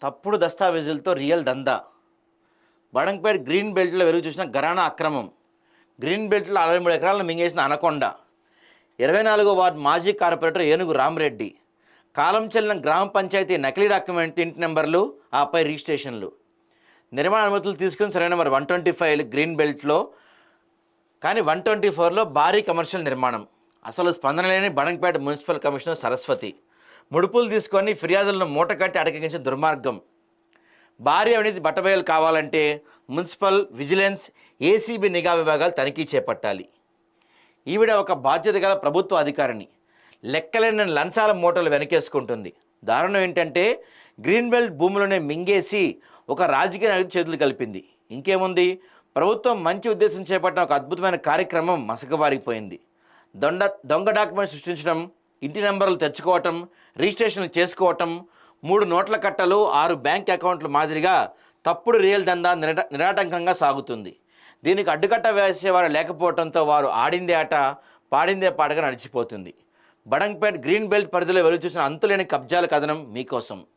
తప్పుడు దస్తావేజులతో రియల్ దందా. బడంగ్పేట్ గ్రీన్ బెల్ట్లో వెలుగు చూసిన ఘరానా అక్రమం. గ్రీన్ బెల్ట్లో 63 ఎకరాలను మింగేసిన అనకొండ. 24వ వార్డు మాజీ కార్పొరేటర్ ఏనుగు రామరెడ్డి. కాలం చెల్లిన గ్రామ పంచాయతీ నకిలీ డాక్యుమెంట్, ఇంటి నెంబర్లు, ఆపై రిజిస్ట్రేషన్లు. నిర్మాణ అనుమతులు తీసుకుని సరైన నెంబర్ 125 గ్రీన్ బెల్ట్లో, కానీ 124లో భారీ కమర్షియల్ నిర్మాణం. అసలు స్పందన లేని బడంగ్పేట మున్సిపల్ కమిషనర్ సరస్వతి. ముడుపులు తీసుకొని ఫిర్యాదులను మూటకట్టి అటకెక్కించే దుర్మార్గం. భారీ అవినీతి బట్టబయలు కావాలంటే మున్సిపల్, విజిలెన్స్, ఏసీబీ నిఘా విభాగాలు తనిఖీ చేపట్టాలి. ఈవిడ ఒక బాధ్యత గల ప్రభుత్వ అధికారిని. లెక్కలేని లంచాల మూటలు వెనకేసుకుంటుంది. దారుణం ఏంటంటే గ్రీన్ బెల్ట్ భూములనే మింగేసి ఒక రాజకీయ నాయకుడి చేతులు కలిపింది. ఇంకేముంది, ప్రభుత్వం మంచి ఉద్దేశం చేపట్టిన ఒక అద్భుతమైన కార్యక్రమం మసకబారిపోయింది. దొంగ డాక్యుమెంట్ సృష్టించడం, ఇంటి నెంబర్లు తెచ్చుకోవటం, రిజిస్ట్రేషన్లు చేసుకోవటం, 3 నోట్ల కట్టలు, 6 బ్యాంక్ అకౌంట్ల మాదిరిగా తప్పుడు రియల్ దందా నిరాటంకంగా సాగుతుంది. దీనికి అడ్డుకట్ట వేసేవారు లేకపోవడంతో వారు ఆడిందే ఆట, పాడిందే పాటగా నడిచిపోతుంది. బడంగ్పేట్ గ్రీన్ బెల్ట్ పరిధిలో వెలుగు చూసిన అంతులేని కబ్జాల కథనం మీకోసం.